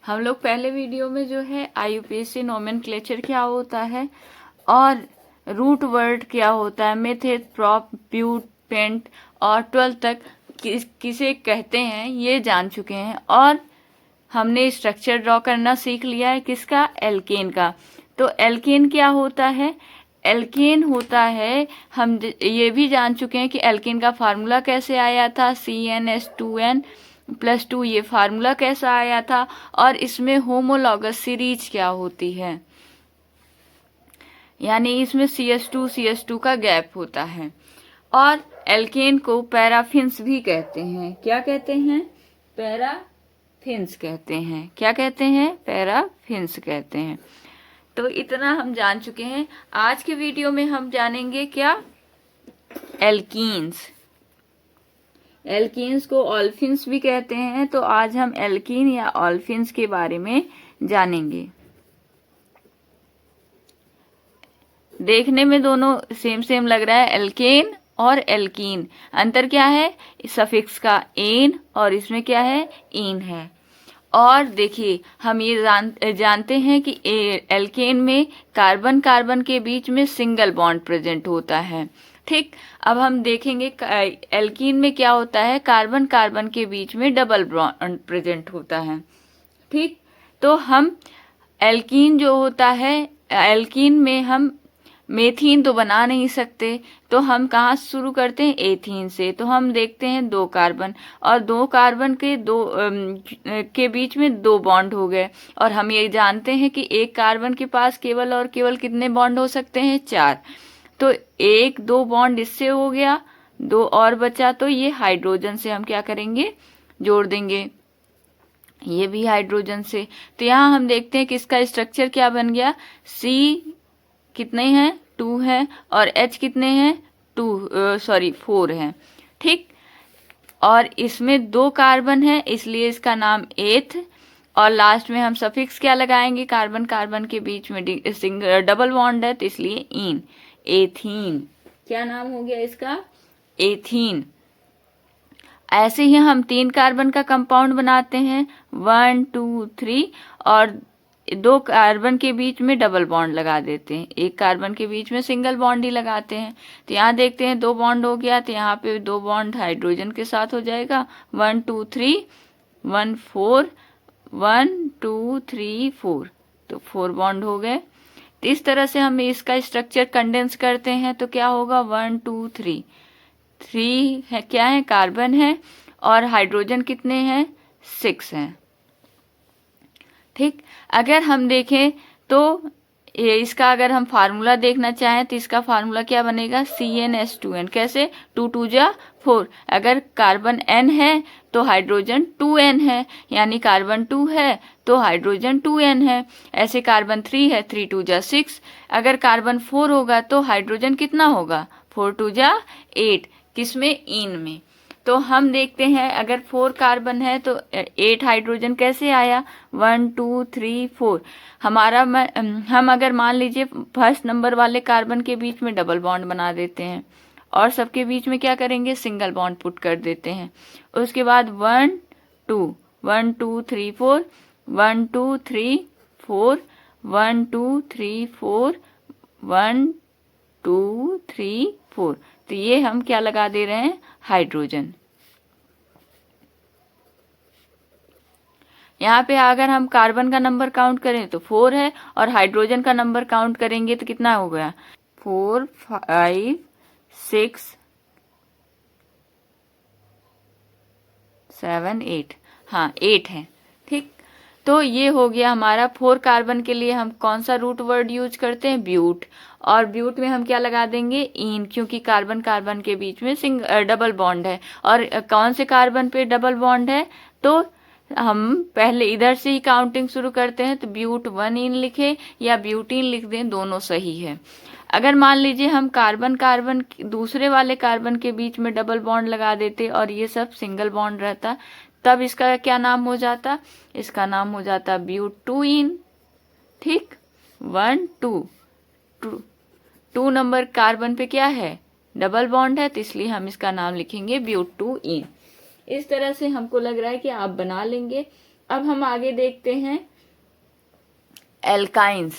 हम लोग पहले वीडियो में जो है IUPAC नोमेनक्लेचर क्या होता है और रूट वर्ड क्या होता है, मेथड, प्रॉप, ब्यूट, पेंट और 12 तक किसे कहते हैं ये जान चुके हैं। और हमने स्ट्रक्चर ड्रॉ करना सीख लिया है किसका, एल्केन का। तो एल्केन क्या होता है, एल्केन होता है, हम ये भी जान चुके हैं कि एल्केन का फार्मूला कैसे आया था, CnH2n+2, ये फार्मूला कैसा आया था, और इसमें होमोलॉगस सीरीज क्या होती है, यानी इसमें CH2 का गैप होता है। और एल्केन को पैराफिन्स भी कहते हैं। क्या कहते हैं, पैराफिन्स कहते हैं। क्या कहते हैं, पैराफिन्स कहते हैं। तो इतना हम जान चुके हैं। आज के वीडियो में हम जानेंगे क्या, एल्कीन्स। एल्कीन्स को ऑल्फिन्स भी कहते हैं। तो आज हम एल्कीन या ऑल्फिन्स के बारे में जानेंगे। देखने में दोनों सेम सेम लग रहा है, एल्केन और एल्कीन। अंतर क्या है, सफिक्स का एन और इसमें क्या है, इन है। और देखिए हम ये जानते हैं कि एल्केन में कार्बन कार्बन के बीच में सिंगल बॉन्ड प्रेजेंट होता है। ठीक, अब हम देखेंगे एल्कीन में क्या होता है, कार्बन कार्बन के बीच में डबल बॉन्ड प्रेजेंट होता है। ठीक, तो हम एल्कीन जो होता है, एल्कीन में हम मेथीन तो बना नहीं सकते, तो हम कहाँ शुरू करते हैं, एथीन से। तो हम देखते हैं 2 कार्बन और 2 कार्बन के बीच में 2 बॉन्ड हो गए। और हम ये जानते हैं कि एक कार्बन के पास केवल और केवल कितने बॉन्ड हो सकते हैं, 4। तो 1-2 बॉन्ड इससे हो गया, 2 और बचा, तो ये हाइड्रोजन से हम क्या करेंगे, जोड़ देंगे, ये भी हाइड्रोजन से। तो यहाँ हम देखते हैं कि इसका स्ट्रक्चर क्या बन गया, C कितने हैं, 2 है, और H कितने हैं, 4 हैं। ठीक, और इसमें 2 कार्बन है, इसलिए इसका नाम एथ। और लास्ट में हम सफिक्स क्या लगाएंगे, कार्बन कार्बन के बीच में डबल बॉन्ड है, तो इसलिए इन, एथीन। क्या नाम हो गया इसका, एथीन। ऐसे ही हम 3 कार्बन का कंपाउंड बनाते हैं, 1 2 3, और 2 कार्बन के बीच में डबल बॉन्ड लगा देते हैं, 1 कार्बन के बीच में सिंगल बॉन्ड ही लगाते हैं। तो यहाँ देखते हैं 2 बॉन्ड हो गया, तो यहाँ पे 2 बॉन्ड हाइड्रोजन के साथ हो जाएगा, 1 2 3 1 4 1 2 3 4, तो 4 बॉन्ड हो गए। तो इस तरह से हम इसका स्ट्रक्चर कंडेंस करते हैं, तो क्या होगा, 1 2 3 3 है, क्या है, कार्बन है, और हाइड्रोजन कितने हैं, 6 हैं। ठीक, अगर हम देखें तो इसका अगर हम फार्मूला देखना चाहें तो इसका फार्मूला क्या बनेगा, CnH2n। कैसे, 2 2 जा 4। अगर कार्बन n है तो हाइड्रोजन 2n है, यानी कार्बन 2 है तो हाइड्रोजन 2n है। ऐसे कार्बन 3 है, 3 2 जा 6। अगर कार्बन 4 होगा तो हाइड्रोजन कितना होगा, 4 2 जा 8, किसमें, इन में। तो हम देखते हैं अगर 4 कार्बन है तो 8 हाइड्रोजन कैसे आया, 1 2 3 4। हम अगर मान लीजिए फर्स्ट नंबर वाले कार्बन के बीच में डबल बॉन्ड बना देते हैं और सबके बीच में क्या करेंगे, सिंगल बॉन्ड पुट कर देते हैं। उसके बाद 1 2 1 2 3 4 1 2 3 4 1 2 3 4 1 2 3 4। तो ये हम क्या लगा दे रहे हैं, हाइड्रोजन। यहाँ पे अगर हम कार्बन का नंबर काउंट करें तो 4 है, और हाइड्रोजन का नंबर काउंट करेंगे तो कितना हो गया, 4 5 6 7 8, हाँ 8 है। ठीक, तो ये हो गया हमारा 4 कार्बन के लिए हम कौन सा रूट वर्ड यूज करते हैं, ब्यूट। और ब्यूट में हम क्या लगा देंगे, इन, क्योंकि कार्बन कार्बन के बीच में डबल बॉन्ड है। और कौन से कार्बन पे डबल बॉन्ड है, तो हम पहले इधर से ही काउंटिंग शुरू करते हैं, तो ब्यूट 1 इन लिखे या ब्यूटीन लिख दें, दोनों सही है। अगर मान लीजिए हम कार्बन कार्बन दूसरे वाले कार्बन के बीच में डबल बॉन्ड लगा देते और ये सब सिंगल बॉन्ड रहता, तब इसका क्या नाम हो जाता, इसका नाम हो जाता ब्यूटूइन। ठीक, 1 2 2 नंबर कार्बन पे क्या है, डबल बॉन्ड है, तो इसलिए हम इसका नाम लिखेंगे ब्यूटूइन। इस तरह से हमको लग रहा है कि आप बना लेंगे। अब हम आगे देखते हैं एल्काइंस।